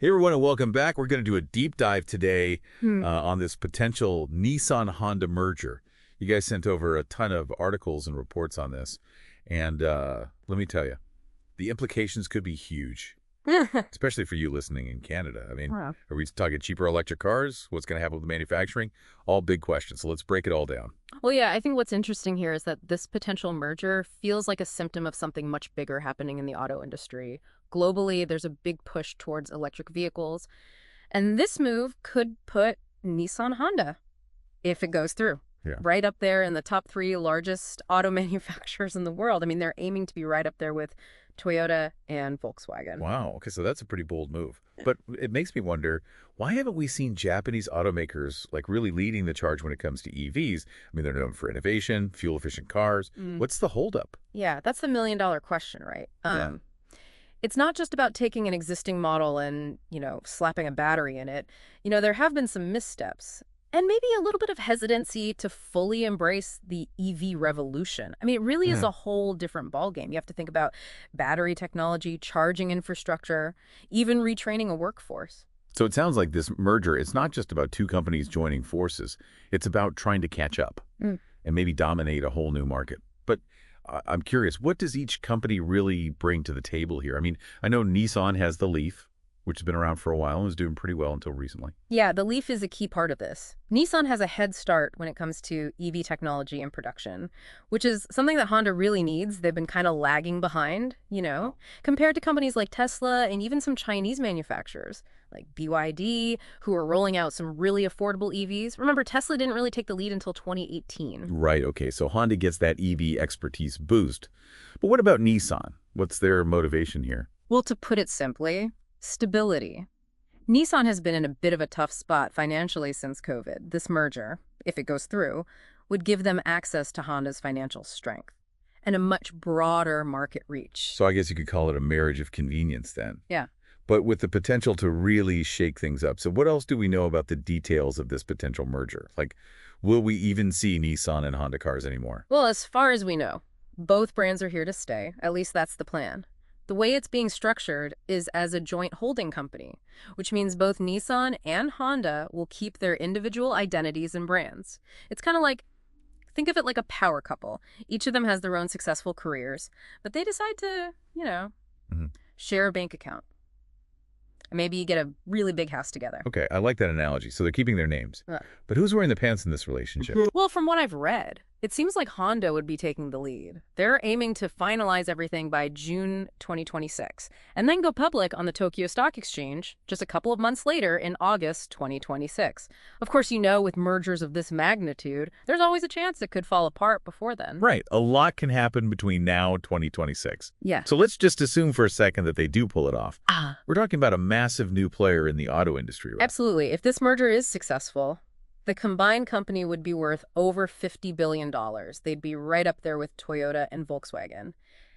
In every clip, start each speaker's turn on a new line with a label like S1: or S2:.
S1: Hey everyone, and welcome back. We're going to do a deep dive today
S2: Hmm.
S1: on this potential Nissan-Honda merger. You guys sent over a ton of articles and reports on this, and let me tell you, the implications could be huge, especially for you listening in Canada. I mean,
S2: Wow.
S1: are we talking cheaper electric cars? What's going to happen with the manufacturing? All big questions, so let's break it all down.
S2: Well, yeah, I think what's interesting here is that this potential merger feels like a symptom of something much bigger happening in the auto industry. Globally, there's a big push towards electric vehicles, and this move could put Nissan-Honda, if it goes through,
S1: Yeah.
S2: right up there in the top three largest auto manufacturers in the world. I mean, they're aiming to be right up there with Toyota and Volkswagen.
S1: Wow, okay, so that's a pretty bold move. But it makes me wonder, why haven't we seen Japanese automakers like really leading the charge when it comes to EVs? I mean, they're known for innovation, fuel-efficient cars.
S2: Mm.
S1: What's the holdup?
S2: Yeah, that's the million-dollar question, right?
S1: Yeah.
S2: It's not just about taking an existing model and, slapping a battery in it. There have been some missteps and maybe a little bit of hesitancy to fully embrace the EV revolution. I mean, it really is
S1: Hmm.
S2: a whole different ballgame. You have to think about battery technology, charging infrastructure, even retraining a workforce.
S1: So it sounds like this merger, it's not just about two companies joining forces. It's about trying to catch up
S2: Mm.
S1: and maybe dominate a whole new market. But I'm curious, what does each company really bring to the table here? I mean, I know Nissan has the Leaf, which has been around for a while and was doing pretty well until recently.
S2: Yeah, the Leaf is a key part of this. Nissan has a head start when it comes to EV technology and production, which is something that Honda really needs. They've been kind of lagging behind, compared to companies like Tesla and even some Chinese manufacturers like BYD, who are rolling out some really affordable EVs. Remember, Tesla didn't really take the lead until 2018.
S1: Right, okay, so Honda gets that EV expertise boost. But what about Nissan? What's their motivation here?
S2: Well, to put it simply, stability. Nissan has been in a bit of a tough spot financially since COVID. This merger, if it goes through, would give them access to Honda's financial strength and a much broader market reach.
S1: So I guess you could call it a marriage of convenience then.
S2: Yeah.
S1: But with the potential to really shake things up. So what else do we know about the details of this potential merger? Like, will we even see Nissan and Honda cars anymore?
S2: Well, as far as we know, both brands are here to stay. At least that's the plan. The way it's being structured is as a joint holding company, which means both Nissan and Honda will keep their individual identities and brands. It's kind of like, think of it like a power couple. Each of them has their own successful careers, but they decide to,
S1: Mhm.
S2: share a bank account. Maybe you get a really big house together.
S1: Okay, I like that analogy. So they're keeping their names.
S2: Yeah.
S1: But who's wearing the pants in this relationship?
S2: Well, from what I've read, it seems like Honda would be taking the lead. They're aiming to finalize everything by June 2026 and then go public on the Tokyo Stock Exchange just a couple of months later in August 2026. Of course, with mergers of this magnitude, there's always a chance it could fall apart before then.
S1: Right, a lot can happen between now and 2026.
S2: Yeah.
S1: So let's just assume for a second that they do pull it off.
S2: Ah,
S1: We're talking about a massive new player in the auto industry, right?
S2: absolutely. If this merger is successful, the combined company would be worth over $50 billion. They'd be right up there with Toyota and Volkswagen.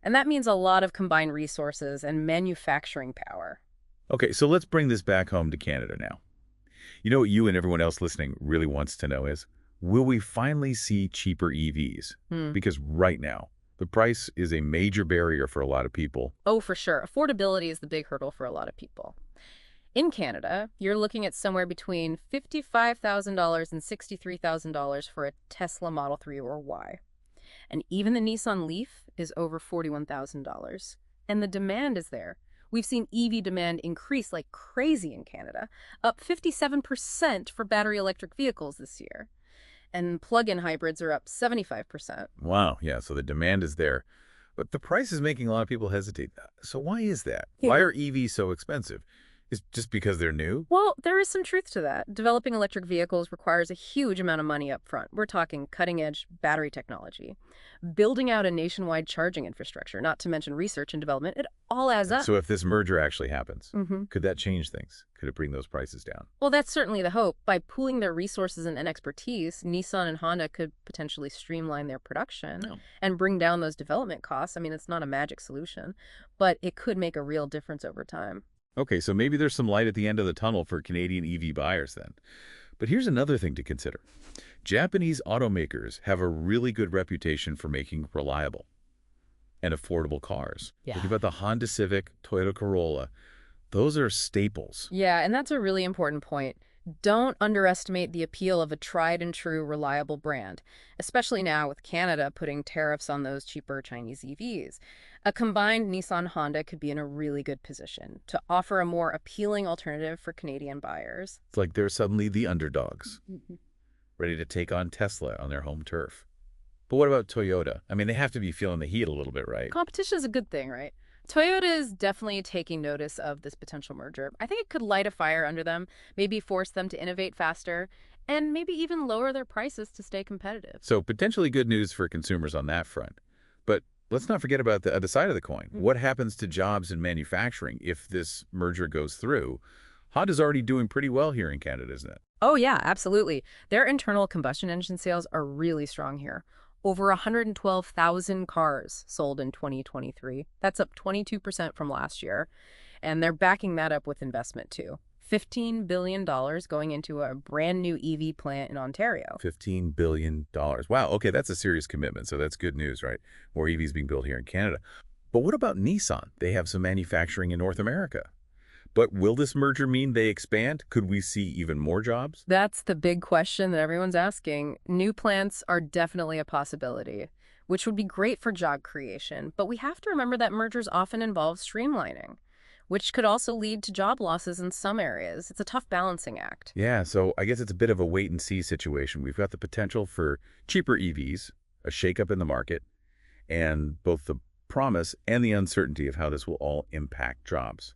S2: And that means a lot of combined resources and manufacturing power.
S1: Okay, so let's bring this back home to Canada now. You know what you and everyone else listening really wants to know is, will we finally see cheaper EVs?
S2: Hmm.
S1: Because right now, the price is a major barrier for a lot of people.
S2: Oh, for sure. Affordability is the big hurdle for a lot of people. In Canada, you're looking at somewhere between $55,000 and $63,000 for a Tesla Model 3 or Y. And even the Nissan Leaf is over $41,000. And the demand is there. We've seen EV demand increase like crazy in Canada, up 57% for battery electric vehicles this year. And plug-in hybrids are up 75%.
S1: Wow, yeah, so the demand is there. But the price is making a lot of people hesitate. So why is that? Why are EVs so expensive? Is it just because they're new?
S2: Well, there is some truth to that. Developing electric vehicles requires a huge amount of money up front. We're talking cutting-edge battery technology, building out a nationwide charging infrastructure, not to mention research and development. It all adds up.
S1: So if this merger actually happens,
S2: hmm
S1: could that change things? Could it bring those prices down?
S2: Well, that's certainly the hope. By pooling their resources and expertise, Nissan and Honda could potentially streamline their production
S1: Oh.
S2: and bring down those development costs. I mean, it's not a magic solution, but it could make a real difference over time.
S1: Okay, so maybe there's some light at the end of the tunnel for Canadian EV buyers then. But here's another thing to consider. Japanese automakers have a really good reputation for making reliable and affordable cars.
S2: Yeah.
S1: Think about the Honda Civic, Toyota Corolla. Those are staples.
S2: Yeah, and that's a really important point. Don't underestimate the appeal of a tried and true reliable brand, especially now with Canada putting tariffs on those cheaper Chinese EVs. A combined Nissan-Honda could be in a really good position to offer a more appealing alternative for Canadian buyers.
S1: It's like they're suddenly the underdogs, ready to take on Tesla on their home turf. But what about Toyota? I mean, they have to be feeling the heat a little bit, right?
S2: Competition is a good thing, right? Toyota is definitely taking notice of this potential merger. I think it could light a fire under them, maybe force them to innovate faster, and maybe even lower their prices to stay competitive.
S1: So potentially good news for consumers on that front. But let's not forget about the other side of the coin. What happens to jobs in manufacturing if this merger goes through? Honda's already doing pretty well here in Canada, isn't it?
S2: Oh, yeah, absolutely. Their internal combustion engine sales are really strong here. Over 112,000 cars sold in 2023. That's up 22% from last year. And they're backing that up with investment, too. $15 billion going into a brand new EV plant in Ontario.
S1: $15 billion. Wow, okay, that's a serious commitment, so that's good news, right? More EVs being built here in Canada. But what about Nissan? They have some manufacturing in North America. But will this merger mean they expand? Could we see even more jobs?
S2: That's the big question that everyone's asking. New plants are definitely a possibility, which would be great for job creation. But we have to remember that mergers often involve streamlining, which could also lead to job losses in some areas. It's a tough balancing act.
S1: Yeah, so I guess it's a bit of a wait-and-see situation. We've got the potential for cheaper EVs, a shakeup in the market, and both the promise and the uncertainty of how this will all impact jobs.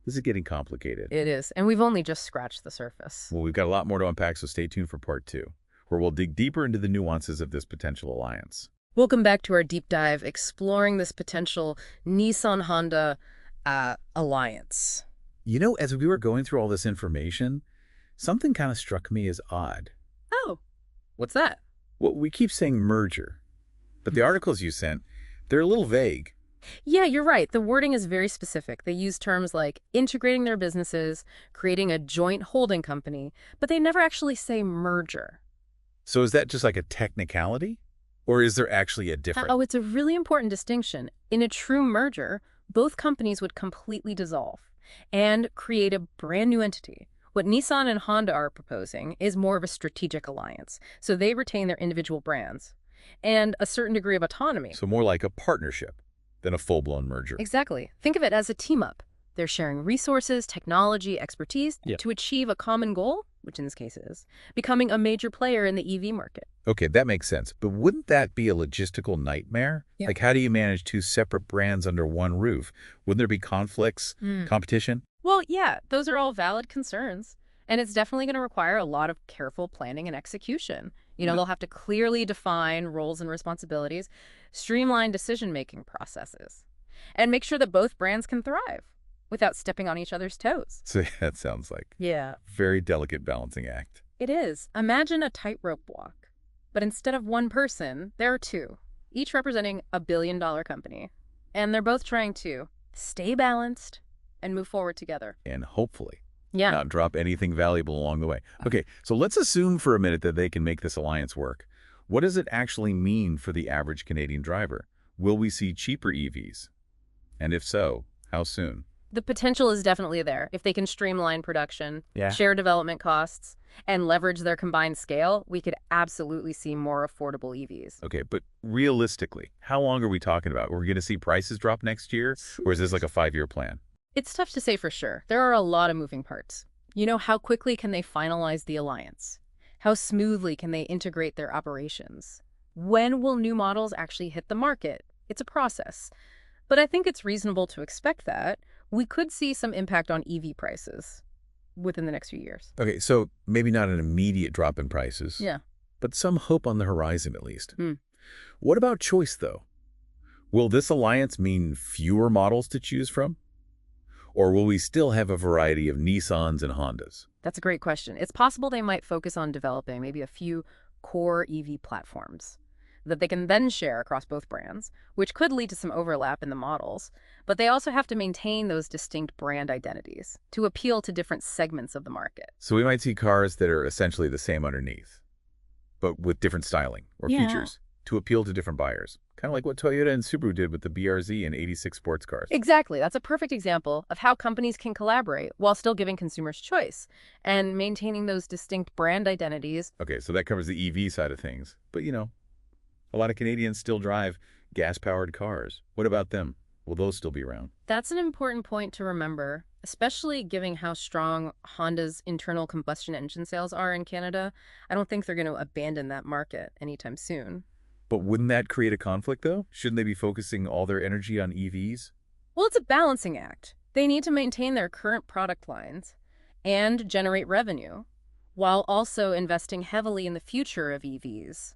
S1: This is getting complicated.
S2: It is, and we've only just scratched the surface.
S1: Well, we've got a lot more to unpack, so stay tuned for part 2, where we'll dig deeper into the nuances of this potential alliance.
S2: Welcome back to our deep dive, exploring this potential Nissan-Honda alliance.
S1: You know, as we were going through all this information, something kind of struck me as odd.
S2: Oh, what's that?
S1: Well, we keep saying merger, but the articles you sent, they're a little vague.
S2: Yeah, you're right. The wording is very specific. They use terms like integrating their businesses, creating a joint holding company, but they never actually say merger.
S1: So is that just like a technicality? Or is there actually a difference?
S2: Oh, it's a really important distinction. In a true merger, both companies would completely dissolve and create a brand new entity. What Nissan and Honda are proposing is more of a strategic alliance, so they retain their individual brands and a certain degree of autonomy.
S1: So more like a partnership than a full-blown merger.
S2: Exactly. Think of it as a team-up. They're sharing resources, technology, expertise to achieve a common goal, which in this case is becoming a major player in the EV market.
S1: Okay, that makes sense. But wouldn't that be a logistical nightmare?
S2: Yeah.
S1: Like, how do you manage two separate brands under one roof? Wouldn't there be conflicts, competition?
S2: Well, yeah, those are all valid concerns. And it's definitely going to require a lot of careful planning and execution. You know, they'll have to clearly define roles and responsibilities, streamline decision-making processes, and make sure that both brands can thrive without stepping on each other's toes.
S1: So that sounds like
S2: Yeah,
S1: a very delicate balancing act.
S2: it is. Imagine a tightrope walk, but instead of one person, there are two, each representing a billion-dollar company. And they're both trying to stay balanced and move forward together.
S1: And hopefully
S2: Yeah.
S1: not drop anything valuable along the way. Okay, so let's assume for a minute that they can make this alliance work. What does it actually mean for the average Canadian driver? Will we see cheaper EVs? And if so, how soon?
S2: The potential is definitely there. If they can streamline production,
S1: Yeah.
S2: share development costs, and leverage their combined scale, we could absolutely see more affordable EVs.
S1: Okay, but realistically, how long are we talking about? Are we going to see prices drop next year? Or is this like a 5-year plan?
S2: It's tough to say for sure. There are a lot of moving parts. You know, how quickly can they finalize the alliance? How smoothly can they integrate their operations? When will new models actually hit the market? It's a process. But I think it's reasonable to expect that we could see some impact on EV prices within the next few years.
S1: Okay, so maybe not an immediate drop in prices.
S2: Yeah.
S1: But some hope on the horizon at least.
S2: Hmm.
S1: What about choice, though? Will this alliance mean fewer models to choose from? Or will we still have a variety of Nissans and Hondas?
S2: That's a great question. It's possible they might focus on developing maybe a few core EV platforms that they can then share across both brands, which could lead to some overlap in the models. But they also have to maintain those distinct brand identities to appeal to different segments of the market.
S1: So we might see cars that are essentially the same underneath, but with different styling or
S2: Yeah.
S1: features to appeal to different buyers. Kind of like what Toyota and Subaru did with the BRZ and 86 sports cars.
S2: Exactly. That's a perfect example of how companies can collaborate while still giving consumers choice and maintaining those distinct brand identities.
S1: Okay, so that covers the EV side of things. But, a lot of Canadians still drive gas-powered cars. What about them? Will those still be around?
S2: That's an important point to remember, especially given how strong Honda's internal combustion engine sales are in Canada. I don't think they're going to abandon that market anytime soon.
S1: But wouldn't that create a conflict, though? Shouldn't they be focusing all their energy on EVs?
S2: Well, it's a balancing act. They need to maintain their current product lines and generate revenue, while also investing heavily in the future of EVs.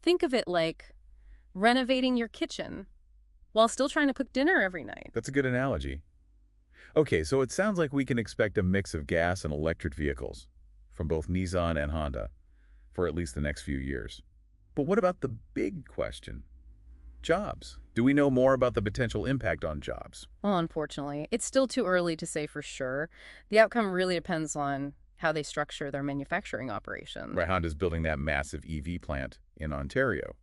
S2: Think of it like renovating your kitchen while still trying to cook dinner every night.
S1: That's a good analogy. Okay, so it sounds like we can expect a mix of gas and electric vehicles from both Nissan and Honda for at least the next few years. But what about the big question? Jobs. Do we know more about the potential impact on jobs?
S2: Well, unfortunately, it's still too early to say for sure. The outcome really depends on how they structure their manufacturing operations.
S1: Right, Honda's building that massive EV plant in Ontario,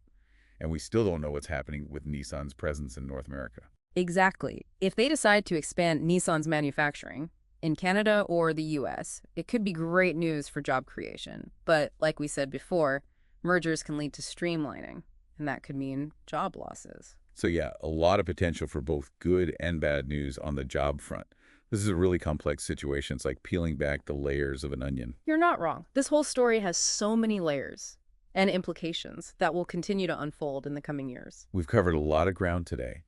S1: and we still don't know what's happening with Nissan's presence in North America.
S2: Exactly. If they decide to expand Nissan's manufacturing in Canada or the US, it could be great news for job creation. But like we said before, mergers can lead to streamlining, and that could mean job losses.
S1: So yeah, a lot of potential for both good and bad news on the job front. This is a really complex situation. It's like peeling back the layers of an onion.
S2: You're not wrong. This whole story has so many layers and implications that will continue to unfold in the coming years.
S1: We've covered a lot of ground today,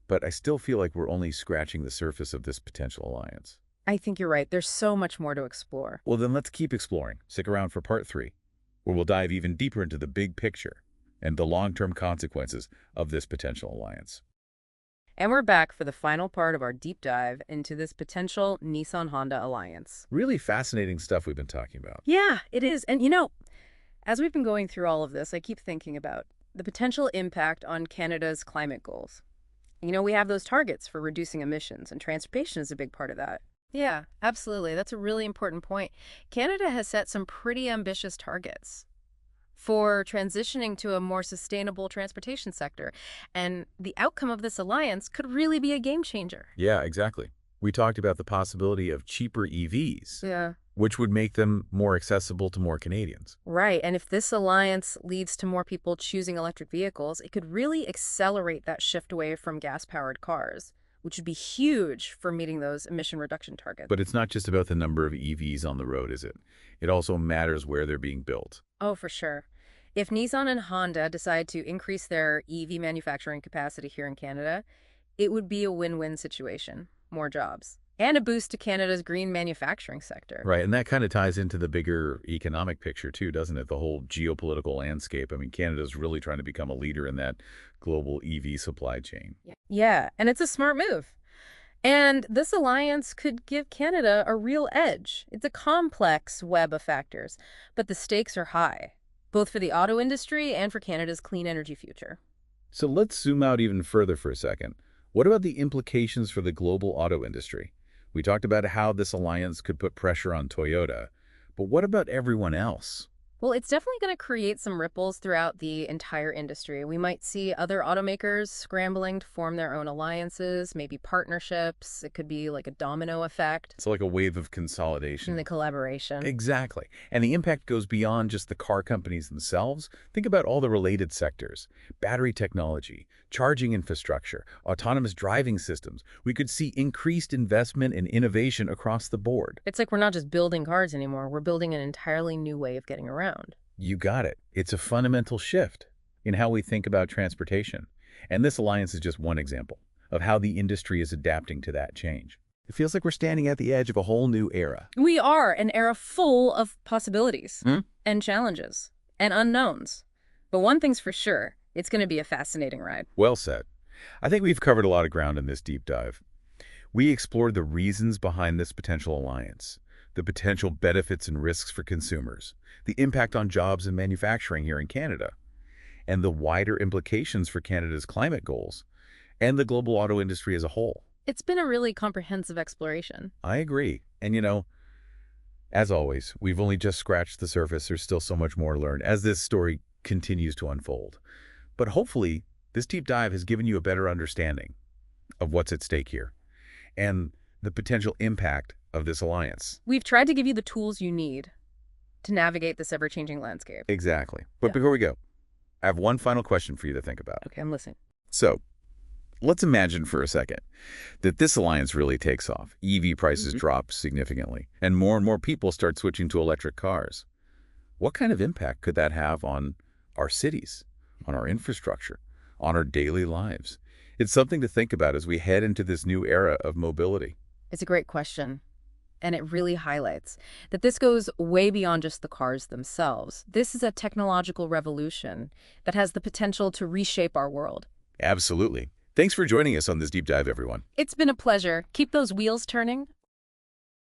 S1: but I still feel like we're only scratching the surface of this potential alliance.
S2: I think you're right. There's so much more to explore.
S1: Well, then let's keep exploring. Stick around for part 3, where we'll dive even deeper into the big picture and the long-term consequences of this potential alliance.
S2: And we're back for the final part of our deep dive into this potential Nissan-Honda alliance.
S1: Really fascinating stuff we've been talking about.
S2: Yeah, it is. And as we've been going through all of this, I keep thinking about the potential impact on Canada's climate goals. We have those targets for reducing emissions, and transportation is a big part of that. Yeah, absolutely. That's a really important point. Canada has set some pretty ambitious targets for transitioning to a more sustainable transportation sector. And the outcome of this alliance could really be a game changer.
S1: Yeah, exactly. We talked about the possibility of cheaper EVs,
S2: Yeah.
S1: which would make them more accessible to more Canadians.
S2: Right. And if this alliance leads to more people choosing electric vehicles, it could really accelerate that shift away from gas-powered cars, which would be huge for meeting those emission reduction targets.
S1: But it's not just about the number of EVs on the road, is it? It also matters where they're being built.
S2: Oh, for sure. If Nissan and Honda decide to increase their EV manufacturing capacity here in Canada, it would be a win-win situation. More jobs. And a boost to Canada's green manufacturing sector.
S1: Right, and that kind of ties into the bigger economic picture too, doesn't it? The whole geopolitical landscape. I mean, Canada's really trying to become a leader in that global EV supply chain.
S2: Yeah, and it's a smart move. And this alliance could give Canada a real edge. It's a complex web of factors, but the stakes are high, both for the auto industry and for Canada's clean energy future.
S1: So let's zoom out even further for a second. What about the implications for the global auto industry? We talked about how this alliance could put pressure on Toyota, but what about everyone else?
S2: Well, it's definitely going to create some ripples throughout the entire industry. We might see other automakers scrambling to form their own alliances, maybe partnerships. It could be like a domino effect.
S1: It's like a wave of consolidation.
S2: In the collaboration.
S1: Exactly. And the impact goes beyond just the car companies themselves. Think about all the related sectors. Battery technology, charging infrastructure, autonomous driving systems. We could see increased investment and innovation across the board.
S2: It's like we're not just building cars anymore. We're building an entirely new way of getting around.
S1: You got it. It's a fundamental shift in how we think about transportation. And this alliance is just one example of how the industry is adapting to that change. It feels like we're standing at the edge of a whole new era.
S2: We are an era full of possibilities and challenges and unknowns. But one thing's for sure, it's going to be a fascinating ride.
S1: Well said. I think we've covered a lot of ground in this deep dive. We explored the reasons behind this potential alliance, the potential benefits and risks for consumers, the impact on jobs and manufacturing here in Canada, and the wider implications for Canada's climate goals and the global auto industry as a whole.
S2: It's been a really comprehensive exploration.
S1: I agree. And as always, we've only just scratched the surface. There's still so much more to learn as this story continues to unfold. But hopefully, This deep dive has given you a better understanding of what's at stake here and the potential impact of this alliance.
S2: We've tried to give you the tools you need to navigate this ever-changing landscape.
S1: Exactly. But
S2: Yeah.
S1: before we go, I have one final question for you to think about.
S2: Okay, I'm listening.
S1: So, let's imagine for a second that this alliance really takes off. EV prices drop significantly, and more people start switching to electric cars. What kind of impact could that have on our cities, on our infrastructure, on our daily lives? It's something to think about as we head into this new era of mobility.
S2: It's a great question. And it really highlights that this goes way beyond just the cars themselves. This is a technological revolution that has the potential to reshape our world.
S1: Absolutely. Thanks for joining us on this deep dive, everyone.
S2: It's been a pleasure. Keep those wheels turning.